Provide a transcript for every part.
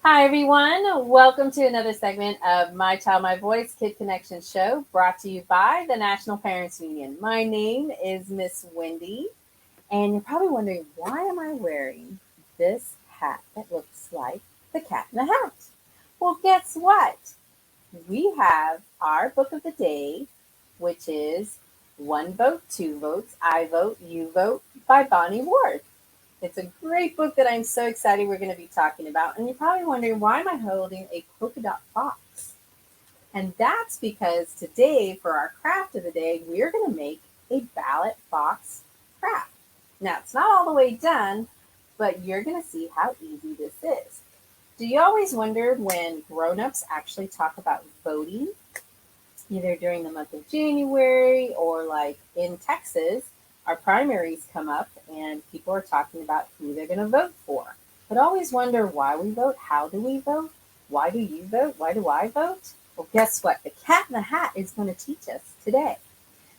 Hi, everyone. Welcome to another segment of My Child, My Voice Kid Connection Show brought to you by the National Parents Union. My name is Miss Wendy, and you're probably wondering why am I wearing this hat that looks like the cat in the hat? Well, guess what? We have our book of the day, which is One Vote, Two Votes, I Vote, You Vote by Bonnie Ward. It's a great book that I'm so excited we're going to be talking about. And you're probably wondering, why am I holding a polka dot box? And that's because today, for our craft of the day, we're going to make a ballot box craft. Now, it's not all the way done, but you're going to see how easy this is. Do you always wonder when grown-ups actually talk about voting, either during the month of January or like in Texas, our primaries come up and people are talking about who they're going to vote for. But always wonder why we vote, how do we vote, why do you vote, why do I vote? Well, guess what? The Cat in the Hat is going to teach us today.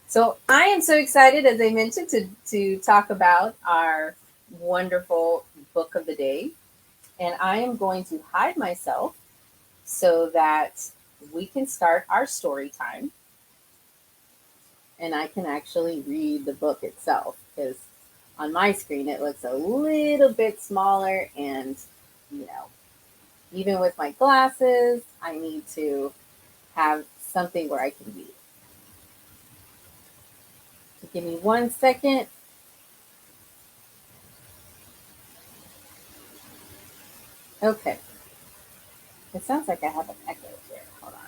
So I am so excited, as I mentioned, to talk about our wonderful book of the day. And I am going to hide myself so that we can start our story time and I can actually read the book itself because on my screen it looks a little bit smaller and you know even with my glasses I need to have something where I can read. So give me 1 second. Okay, it sounds like I have an echo here. Hold on.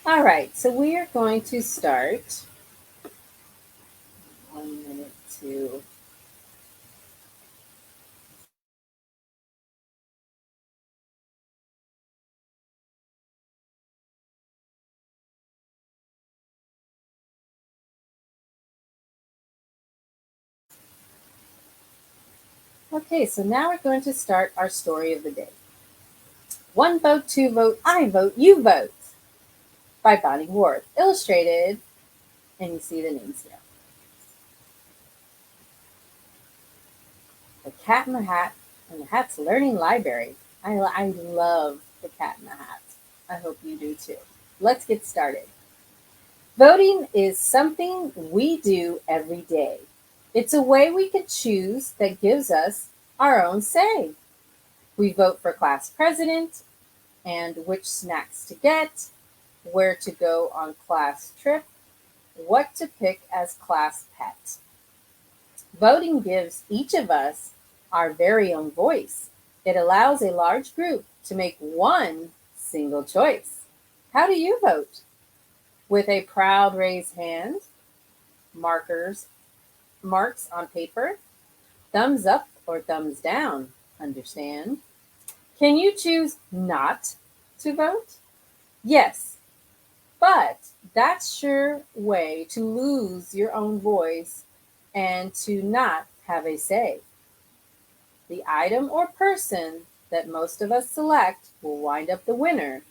All right, so we are going to start 1 minute to okay, so now we're going to start our story of the day. One vote, two vote, I vote, you vote by Bonnie Ward, illustrated, and you see the names here. The Cat in the Hat and the Hat's Learning Library. I love the Cat in the Hat. I hope you do too. Let's get started. Voting is something we do every day. It's a way we can choose that gives us our own say. We vote for class president and which snacks to get, where to go on class trip, what to pick as class pet. Voting gives each of us our very own voice. It allows a large group to make one single choice. How do you vote? With a proud raised hand, marks on paper, thumbs up or thumbs down, understand? Can you choose not to vote? Yes, but that's sure way to lose your own voice and to not have a say. The item or person that most of us select will wind up the winner,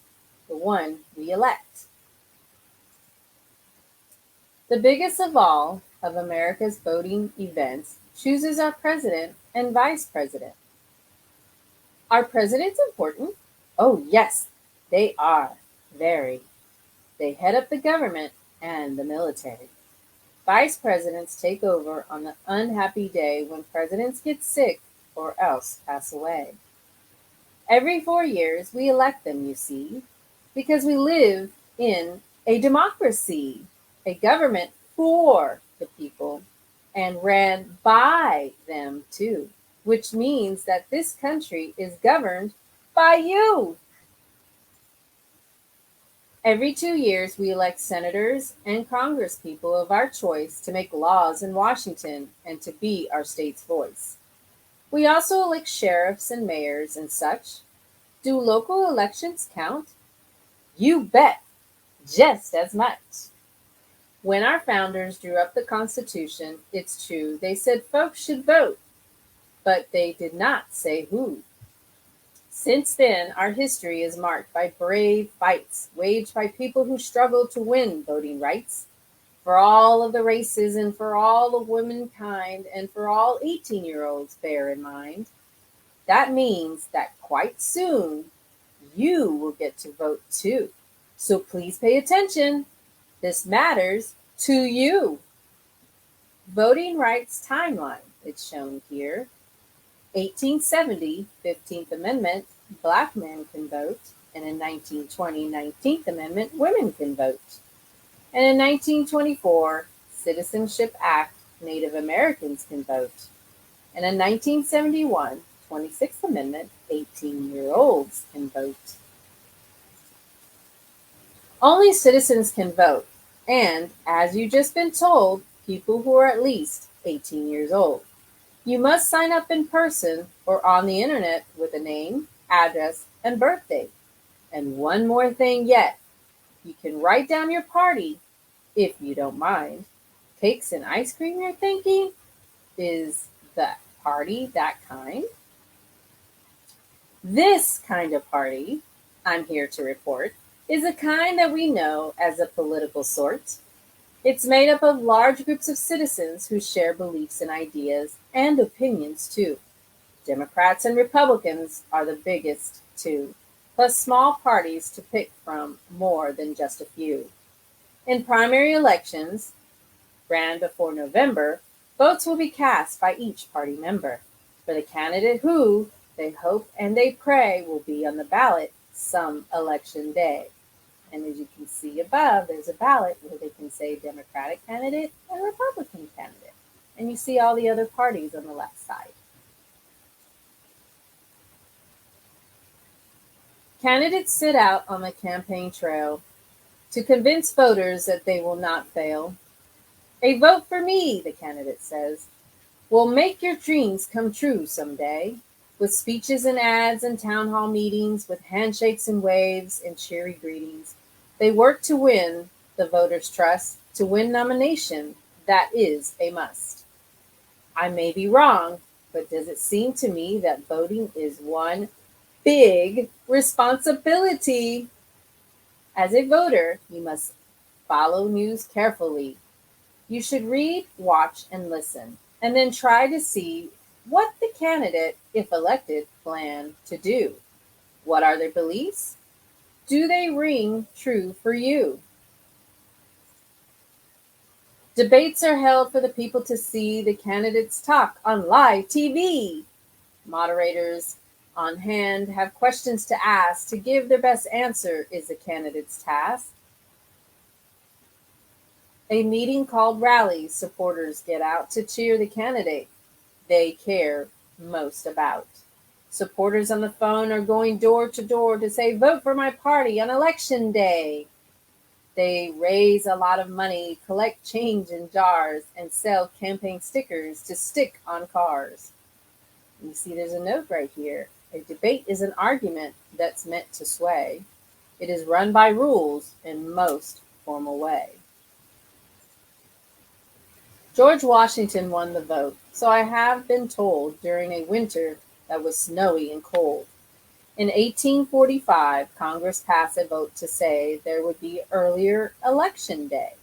the one we elect. The biggest of all of America's voting events chooses our president and vice president. Are presidents important? Oh, yes, they are. Very. They head up the government and the military. Vice presidents take over on the unhappy day when presidents get sick or else pass away. Every 4 years, we elect them, you see, because we live in a democracy, a government for the people and ran by them too, which means that this country is governed by you. Every 2 years, we elect senators and congresspeople of our choice to make laws in Washington and to be our state's voice. We also elect sheriffs and mayors and such. Do local elections count? You bet, just as much. When our founders drew up the Constitution, it's true, they said folks should vote, but they did not say who. Since then, our history is marked by brave fights waged by people who struggled to win voting rights for all of the races and for all of womankind and for all 18-year-olds, bear in mind. That means that quite soon you will get to vote too. So please pay attention. This matters to you. Voting rights timeline is shown here. 1870, 15th Amendment, Black men can vote. And in 1920, 19th Amendment, women can vote. And in 1924, Citizenship Act, Native Americans can vote. And in 1971, 26th Amendment, 18-year-olds can vote. Only citizens can vote, and, as you've just been told, people who are at least 18 years old. You must sign up in person or on the internet with a name, address, and birthday. And one more thing yet, you can write down your party if you don't mind. Cakes and ice cream, you're thinking? Is the party that kind? This kind of party, I'm here to report, is a kind that we know as a political sort. It's made up of large groups of citizens who share beliefs and ideas and opinions too. Democrats and Republicans are the biggest two, plus small parties to pick from more than just a few. In primary elections, ran before November, votes will be cast by each party member for the candidate who, they hope and they pray, will be on the ballot some election day. And as you can see above, there's a ballot where they can say Democratic candidate and Republican candidate. And you see all the other parties on the left side. Candidates sit out on the campaign trail to convince voters that they will not fail. A vote for me, the candidate says, will make your dreams come true someday. With speeches and ads and town hall meetings, with handshakes and waves and cheery greetings, they work to win the voters' trust, to win nomination. That is a must. I may be wrong, but does it seem to me that voting is one big responsibility? As a voter, you must follow news carefully. You should read, watch, and listen, and then try to see what the candidate, if elected, plan to do. What are their beliefs? Do they ring true for you? Debates are held for the people to see. The candidates talk on live TV. Moderators on hand have questions to ask. To give their best answer is the candidate's task. A meeting called rallies. Supporters get out to cheer the candidate they care most about. Supporters on the phone are going door to door to say, vote for my party on election day. They raise a lot of money, collect change in jars, and sell campaign stickers to stick on cars. You see there's a note right here. A debate is an argument that's meant to sway. It is run by rules in most formal way. George Washington won the vote, so I have been told, during a winter that was snowy and cold. In 1845, Congress passed a vote to say there would be earlier election day,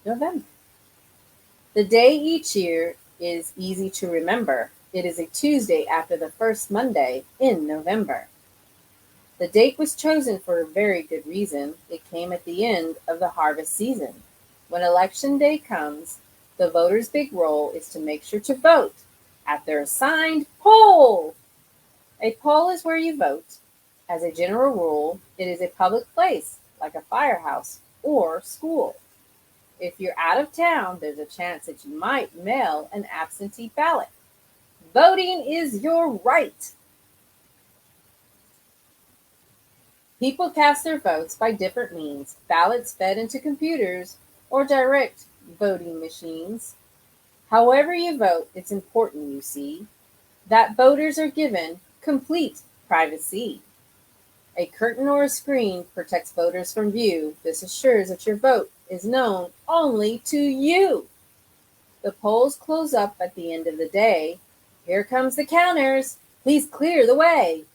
November. The day each year is easy to remember. It is a Tuesday after the first Monday in November. The date was chosen for a very good reason. It came at the end of the harvest season. When election day comes, the voter's big role is to make sure to vote at their assigned poll. A poll is where you vote. As a general rule, it is a public place, like a firehouse or school. If you're out of town, there's a chance that you might mail an absentee ballot. Voting is your right. People cast their votes by different means, ballots fed into computers or direct voting machines. However you vote, it's important, you see, that voters are given complete privacy. A curtain or a screen protects voters from view. This assures that your vote is known only to you. The polls close up at the end of the day. Here comes the counters. Please clear the way.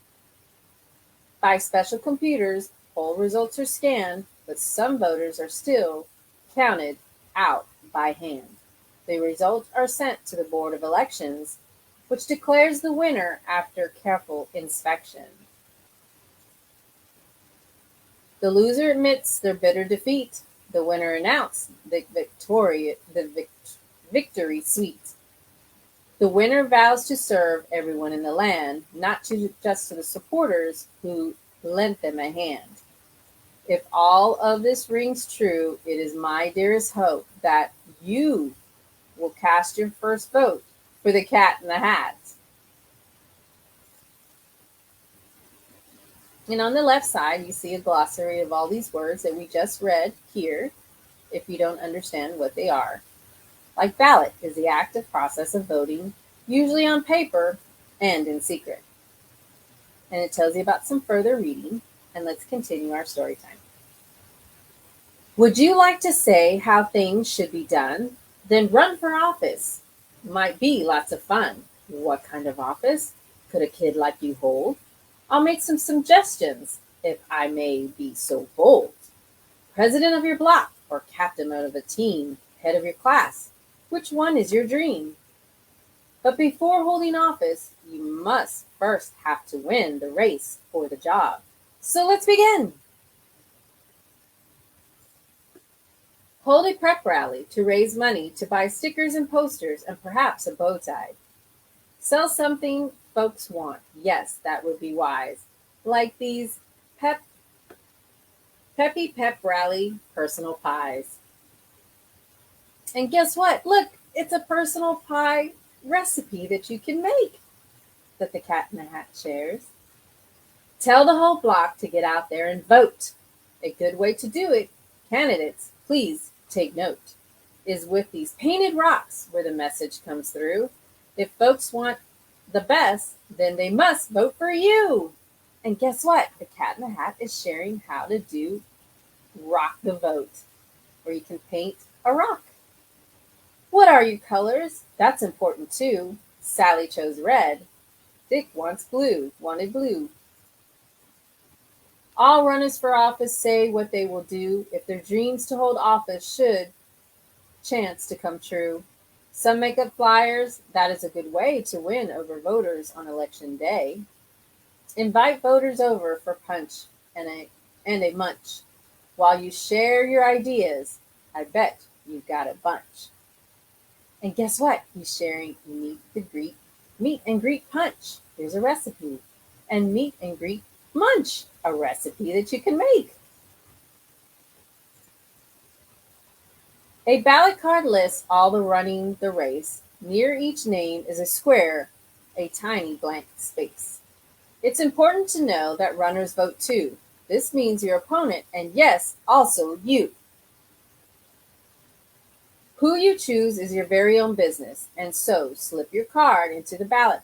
By special computers, poll results are scanned, but some voters are still counted out by hand. The results are sent to the Board of Elections. which declares the winner after careful inspection. The loser admits their bitter defeat. The winner announced the victory sweet. The winner vows to serve everyone in the land, not just to the supporters who lent them a hand. If all of this rings true, it is my dearest hope that you will cast your first vote for the Cat in the Hat. And on the left side, you see a glossary of all these words that we just read here, if you don't understand what they are. Like ballot is the active process of voting, usually on paper and in secret. And it tells you about some further reading, and let's continue our story time. Would you like to say how things should be done? Then run for office. Might be lots of fun. What kind of office could a kid like you hold? I'll make some suggestions, if I may be so bold. President of your block, or captain of a team, head of your class. Which one is your dream? But before holding office, you must first have to win the race for the job. So let's begin. Hold a prep rally to raise money to buy stickers and posters and perhaps a bow tie. Sell something folks want. Yes, that would be wise. Like these Peppy Pep Rally personal pies. And guess what? Look, it's a personal pie recipe that you can make that the Cat in the Hat shares. Tell the whole block to get out there and vote. A good way to do it, candidates, please take note, is with these painted rocks where the message comes through. If folks want the best, then they must vote for you. And guess what? The Cat in the Hat is sharing how to do Rock the Vote, where you can paint a rock. What are your colors? That's important too. Sally chose red. Dick wanted blue. All runners for office say what they will do if their dreams to hold office should chance to come true. Some make up flyers. That is a good way to win over voters on election day. Invite voters over for punch and a munch. While you share your ideas, I bet you've got a bunch. And guess what? He's sharing meet and greet punch. Here's a recipe. And meet and greet munch, a recipe that you can make. A ballot card lists all the running the race. Near each name is a square, a tiny blank space. It's important to know that runners vote too. This means your opponent, and yes, also you. Who you choose is your very own business, and so slip your card into the ballot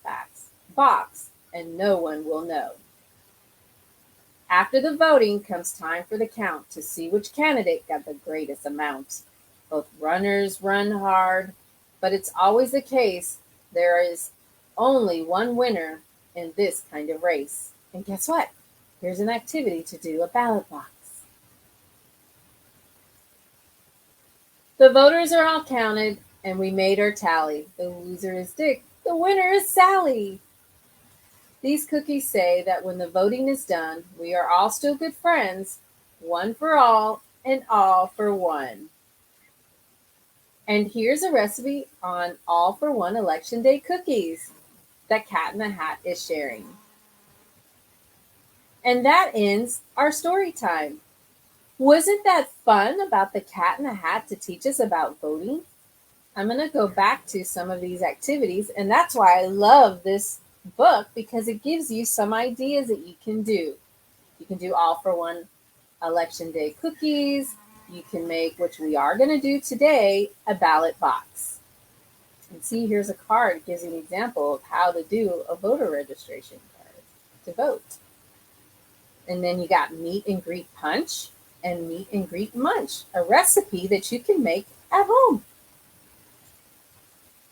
box, and no one will know. After the voting comes time for the count to see which candidate got the greatest amount. Both runners run hard, but it's always the case there is only one winner in this kind of race. And guess what? Here's an activity to do, a ballot box. The voters are all counted, and we made our tally. The loser is Dick. The winner is Sally. These cookies say that when the voting is done, we are all still good friends, one for all and all for one. And here's a recipe on all for one election day cookies that Cat in the Hat is sharing. And that ends our story time. Wasn't that fun about the Cat in the Hat to teach us about voting? I'm going to go back to some of these activities, and that's why I love this book, because it gives you some ideas that you can do. You can do all for one election day cookies. You can make, which we are going to do today, a ballot box. And see, here's a card. It gives you an example of how to do a voter registration card to vote. And then you got meet and greet punch and meet and greet munch, a recipe that you can make at home.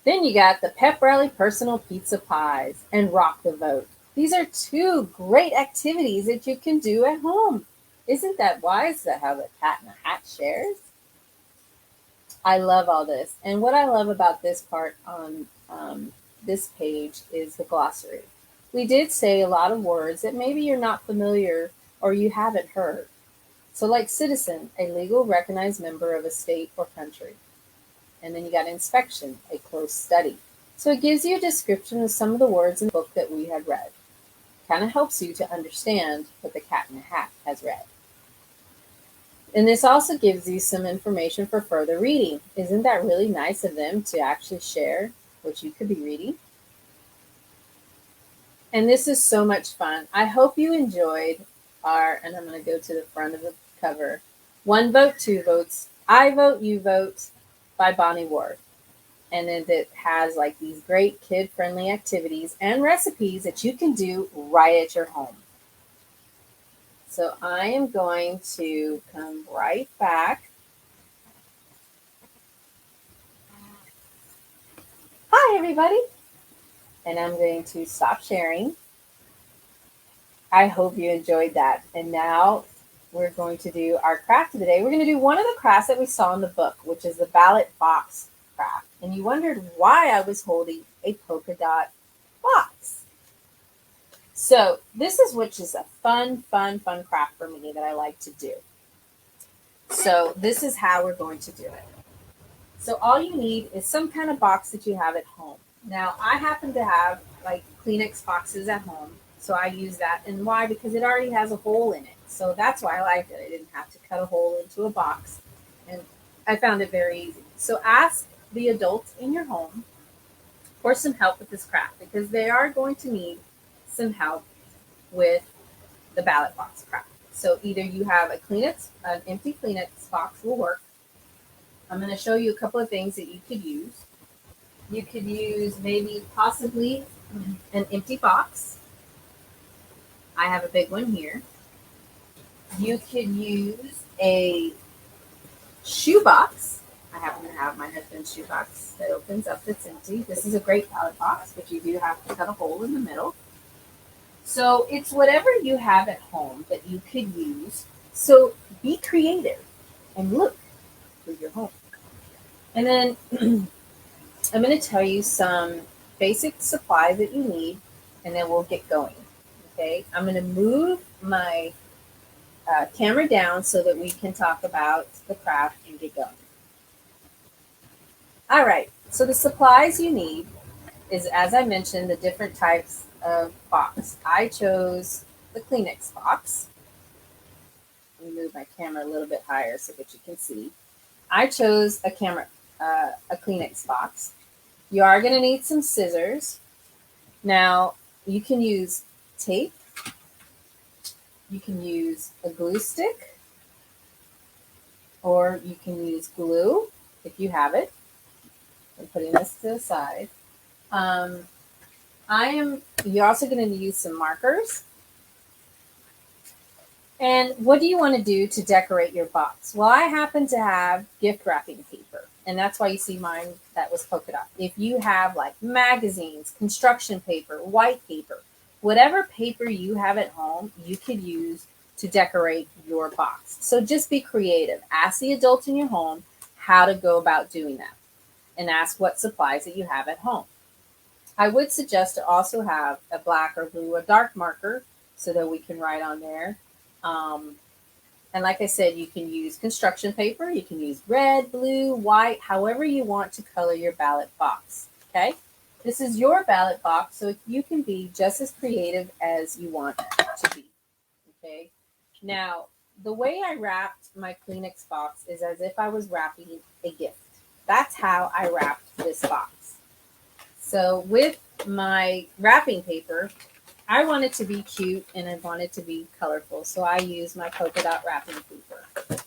Then you got the pep rally personal pizza pies and rock the vote. These are two great activities that you can do at home. Isn't that wise to have a Cat in the Hat shares? I love all this. And what I love about this part on this page is the glossary. We did say a lot of words that maybe you're not familiar or you haven't heard. So like citizen, a legal recognized member of a state or country. And then you got inspection, a close study. So it gives you a description of some of the words in the book that we had read. Kind of helps you to understand what the Cat in the Hat has read. And this also gives you some information for further reading. Isn't that really nice of them to actually share what you could be reading? And this is so much fun. I hope you enjoyed and I'm going to go to the front of the cover, One Vote, Two Votes, I Vote, You Vote by Bonnie Ward. And then it has like these great kid-friendly activities and recipes that you can do right at your home. So I am going to come right back. Hi, everybody. And I'm going to stop sharing. I hope you enjoyed that. And now we're going to do our craft of the day. We're going to do one of the crafts that we saw in the book, which is the Ballot Box Craft. And you wondered why I was holding a polka dot box. So this is which is a fun craft for me that I like to do. So this is how we're going to do it. So all you need is some kind of box that you have at home. Now I happen to have like Kleenex boxes at home. So I use that. And why? Because it already has a hole in it. So that's why I liked it. I didn't have to cut a hole into a box. And I found it very easy. So ask the adults in your home for some help with this craft because they are going to need some help with the ballot box craft. So either you have an empty Kleenex box will work. I'm going to show you a couple of things that you could use. You could use maybe possibly an empty box. I have a big one here. You could use a shoe box. I happen to have my husband's shoe box that opens up that's empty. This is a great ballot box, but you do have to cut a hole in the middle. So it's whatever you have at home that you could use. So be creative and look through your home. And then I'm going to tell you some basic supplies that you need, and then we'll get going. Okay, I'm going to move my camera down so that we can talk about the craft and get going. All right, so the supplies you need is, as I mentioned, the different types of box. I chose the Kleenex box. Let me move my camera a little bit higher so that you can see. I chose a Kleenex box. You are going to need some scissors. Now, you can use tape. You can use a glue stick. Or you can use glue if you have it. I'm putting this to the side. You're also going to use some markers. And what do you want to do to decorate your box? Well, I happen to have gift wrapping paper, and that's why you see mine that was polka dot. If you have like magazines, construction paper, white paper, whatever paper you have at home, you could use to decorate your box. So just be creative. Ask the adults in your home how to go about doing that, and ask what supplies that you have at home. I would suggest to also have a black or blue or dark marker so that we can write on there. And like I said, you can use construction paper, you can use red, blue, white, however you want to color your ballot box. Okay, this is your ballot box, so you can be just as creative as you want to be. Okay, now the way I wrapped my Kleenex box is as if I was wrapping a gift. That's how I wrapped this box. So with my wrapping paper, I want it to be cute and I want it to be colorful. So I used my polka dot wrapping paper.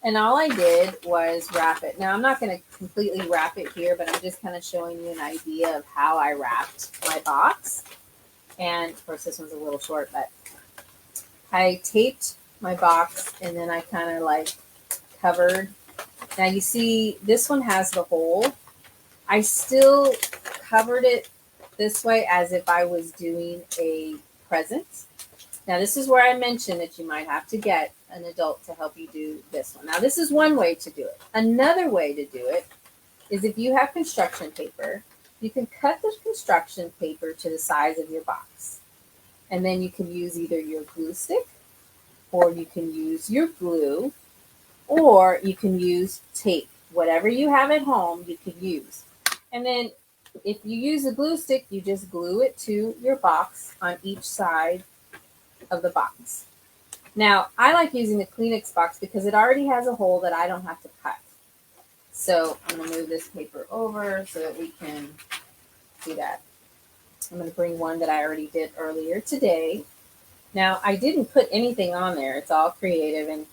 And all I did was wrap it. Now I'm not going to completely wrap it here, but I'm just kind of showing you an idea of how I wrapped my box. And of course this one's a little short, but I taped my box and then I kind of like covered. Now you see this one has the hole. I still covered it this way as if I was doing a present. Now this is where I mentioned that you might have to get an adult to help you do this one. Now this is one way to do it. Another way to do it is if you have construction paper, you can cut the construction paper to the size of your box. And then you can use either your glue stick, or you can use your glue, or you can use tape. Whatever you have at home, you can use. And then if you use a glue stick, you just glue it to your box on each side of the box. Now, I like using the Kleenex box because it already has a hole that I don't have to cut. So I'm going to move this paper over so that we can do that. I'm going to bring one that I already did earlier today. Now, I didn't put anything on there. It's all creative. And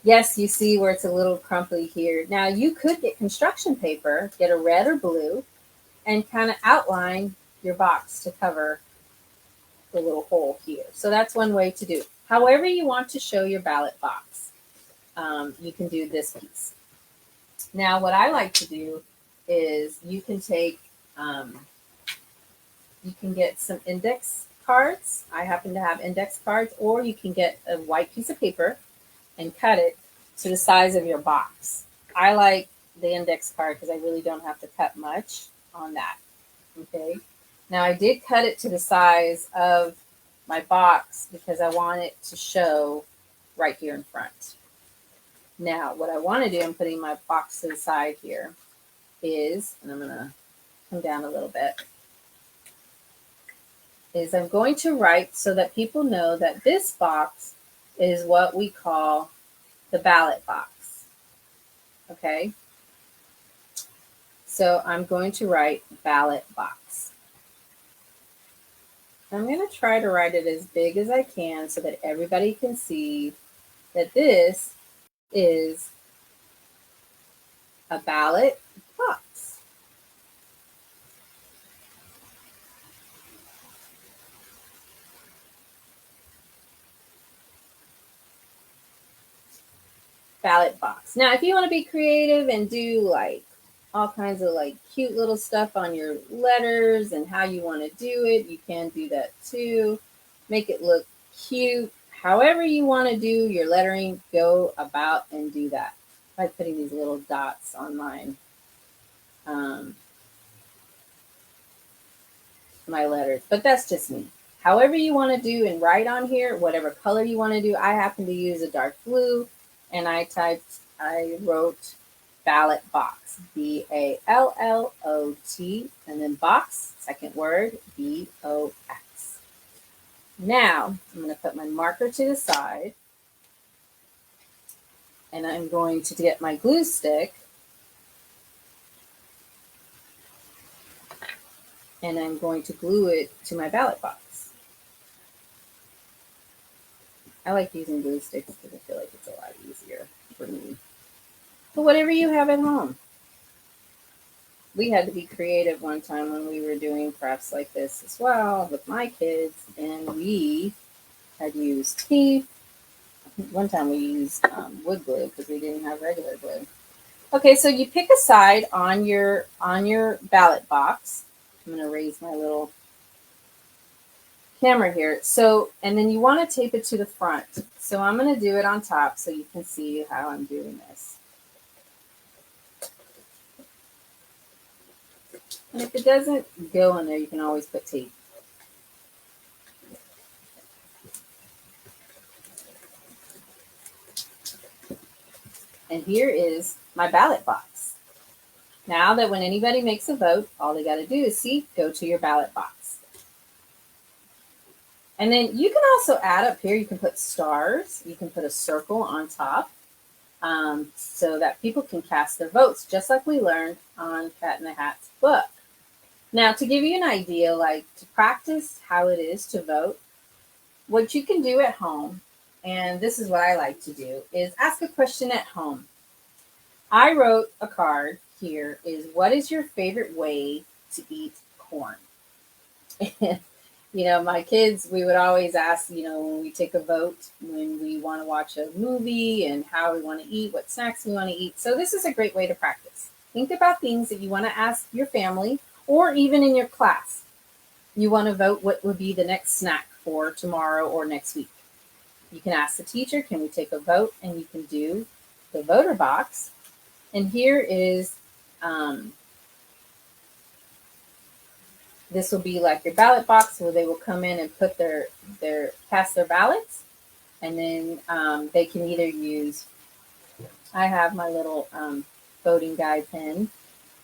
yes, you see where it's a little crumply here. Now, you could get construction paper, get a red or blue, and kind of outline your box to cover the little hole here. So that's one way to do it. However you want to show your ballot box, you can do this piece. Now, what I like to do is you can take, you can get some index cards. I happen to have index cards, or you can get a white piece of paper and cut it to the size of your box. I like the index card because I really don't have to cut much on that. Okay. Now I did cut it to the size of my box because I want it to show right here in front. Now what I want to do, I'm putting my box to the side here, is, and I'm going to come down a little bit, is I'm going to write so that people know that this box is what we call the ballot box. Okay? So I'm going to write ballot box. I'm going to try to write it as big as I can so that everybody can see that this is a ballot box. Ballot box. Now, if you want to be creative and do like all kinds of like cute little stuff on your letters and how you want to do it, you can do that too. Make it look cute. However you want to do your lettering, go about and do that by putting these little dots on mine. My letters, but that's just me. However you want to do and write on here, whatever color you want to do. I happen to use a dark blue, and I wrote ballot box, BALLOT, and then box, second word, BOX. Now I'm going to put my marker to the side, and I'm going to get my glue stick, and I'm going to glue it to my ballot box. I like using glue sticks because I feel like it's a lot easier for me. But whatever you have at home. We had to be creative one time when we were doing crafts like this as well with my kids, and we had used tape. One time we used wood glue because we didn't have regular glue. Okay, so you pick a side on your ballot box. I'm going to raise my little camera here. So, and then you want to tape it to the front. So I'm going to do it on top so you can see how I'm doing this. And if it doesn't go in there, you can always put tape. And here is my ballot box. Now that when anybody makes a vote, all they got to do is go to your ballot box. And then you can also add up here, you can put stars, you can put a circle on top so that people can cast their votes, just like we learned on Cat in the Hat's book. Now, to give you an idea, like to practice how it is to vote, what you can do at home, and this is what I like to do, is ask a question at home. I wrote a card here, is what is your favorite way to eat corn? You know, my kids, we would always ask, you know, when we take a vote, when we want to watch a movie and how we want to eat, what snacks we want to eat. So this is a great way to practice. Think about things that you want to ask your family or even in your class. You want to vote what would be the next snack for tomorrow or next week. You can ask the teacher, can we take a vote? And you can do the voter box. And here is this will be like your ballot box where they will come in and put their cast their ballots, and then they can either use. I have my little voting guide pen,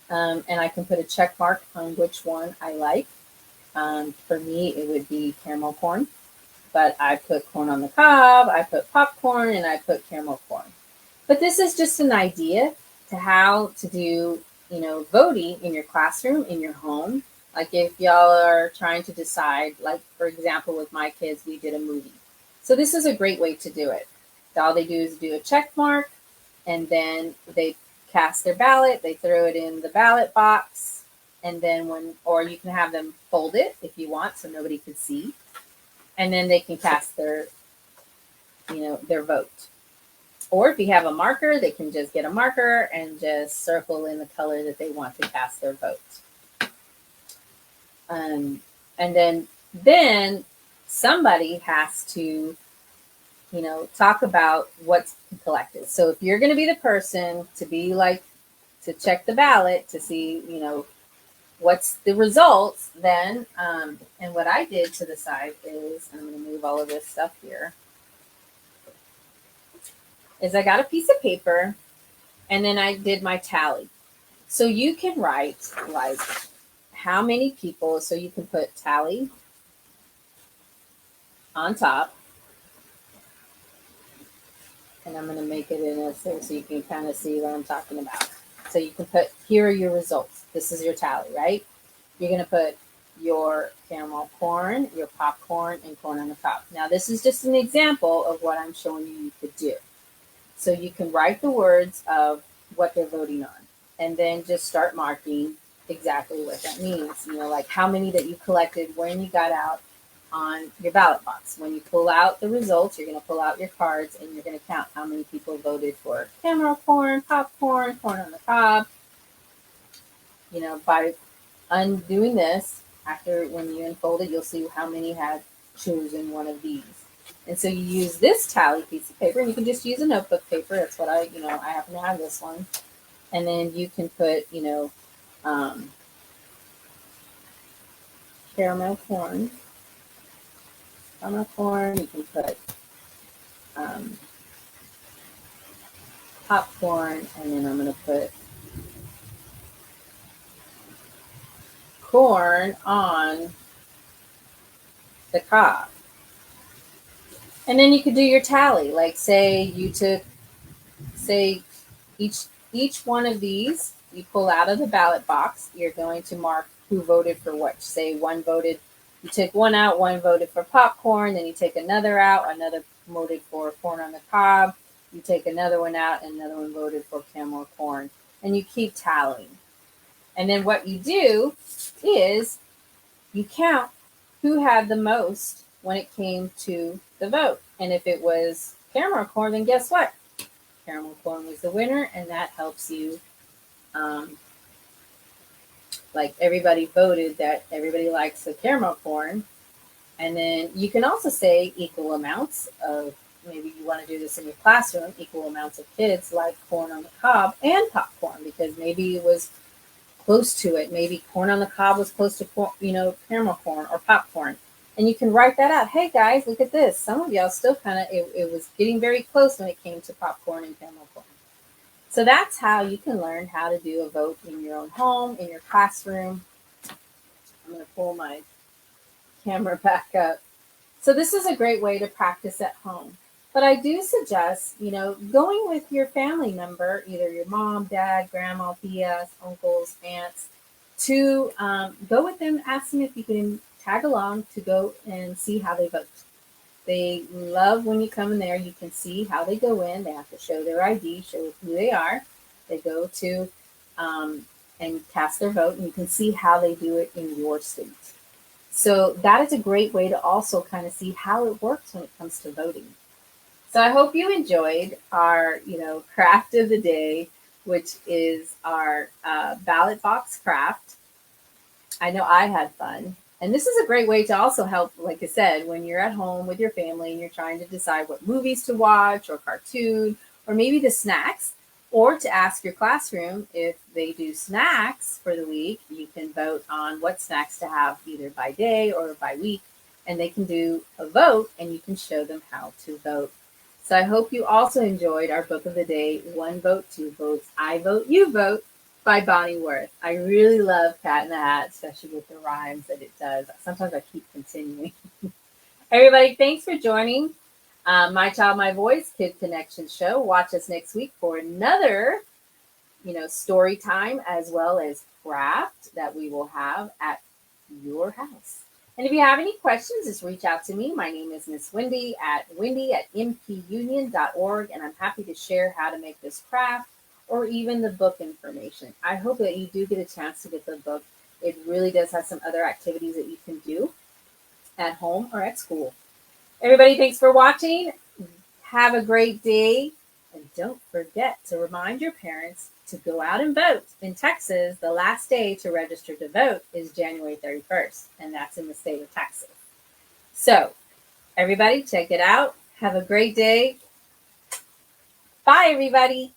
and I can put a check mark on which one I like. For me, it would be caramel corn, but I put corn on the cob, I put popcorn, and I put caramel corn. But this is just an idea to how to do, voting in your classroom, in your home. Like if y'all are trying to decide, like for example, with my kids, we did a movie. So this is a great way to do it. All they do is do a check mark, and then they cast their ballot, they throw it in the ballot box, and then or you can have them fold it if you want so nobody could see, and then they can cast their vote. Or if you have a marker, they can just get a marker and just circle in the color that they want to cast their vote. And then somebody has to, talk about what's collected. So if you're going to be the person to check the ballot to see, what's the results, then, and what I did to the side is, and I'm going to move all of this stuff here, is I got a piece of paper and then I did my tally. So you can write like how many people, so you can put tally on top. And I'm going to make it in a thing so you can kind of see what I'm talking about. So you can put, here are your results. This is your tally, right? You're going to put your caramel corn, your popcorn, and corn on the cob. Now, this is just an example of what I'm showing you could do. So you can write the words of what they're voting on, and then just start marking exactly what that means. Like how many that you collected when you got out on your ballot box. When you pull out the results, you're going to pull out your cards and you're going to count how many people voted for caramel corn, popcorn, corn on the cob. By undoing this, after when you unfold it, you'll see how many had chosen one of these. And so you use this tally piece of paper, and you can just use a notebook paper. That's what I happen to have this one. And then you can put, caramel corn. You can put popcorn, and then I'm going to put corn on the cob. And then you could do your tally. Like say you took, each one of these you pull out of the ballot box, you're going to mark who voted for what. Say you took one out, one voted for popcorn, then you take another out, another voted for corn on the cob, you take another one out, and another one voted for caramel corn, and you keep tallying. And then what you do is you count who had the most when it came to the vote. And if it was caramel corn, then guess what? Caramel corn was the winner, and that helps you, like everybody voted that everybody likes the caramel corn. And then you can also say equal amounts of, maybe you want to do this in your classroom, equal amounts of kids like corn on the cob and popcorn, because maybe it was close to it. Maybe corn on the cob was close to, caramel corn or popcorn. And you can write that out. Hey guys, look at this. Some of y'all still it was getting very close when it came to popcorn and caramel corn. So that's how you can learn how to do a vote in your own home, in your classroom. I'm going to pull my camera back up. So this is a great way to practice at home. But I do suggest, going with your family member, either your mom, dad, grandma, tias, uncles, aunts, to go with them, ask them if you can tag along to go and see how they vote. They love when you come in there, you can see how they go in. They have to show their ID, show who they are. They go to and cast their vote, and you can see how they do it in your state. So that is a great way to also kind of see how it works when it comes to voting. So I hope you enjoyed our, craft of the day, which is our ballot box craft. I know I had fun. And this is a great way to also help, like I said, when you're at home with your family and you're trying to decide what movies to watch or cartoon, or maybe the snacks, Or to ask your classroom if they do snacks for the week, you can vote on what snacks to have either by day or by week. And they can do a vote and you can show them how to vote. So I hope you also enjoyed our book of the day, One Vote, Two Votes, I Vote, You Vote by Bonnie Worth. I really love Cat in the Hat, especially with the rhymes that it does. Sometimes I keep continuing. Everybody, thanks for joining My Child, My Voice, Kid Konnection show. Watch us next week for another, story time as well as craft that we will have at your house. And if you have any questions, just reach out to me. My name is Miss Wendy at wendy@mpunion.org, and I'm happy to share how to make this craft or even the book information. I hope that you do get a chance to get the book. It really does have some other activities that you can do at home or at school. Everybody, thanks for watching. Have a great day. And don't forget to remind your parents to go out and vote. In Texas, the last day to register to vote is January 31st, and that's in the state of Texas. So, everybody, check it out. Have a great day. Bye, everybody.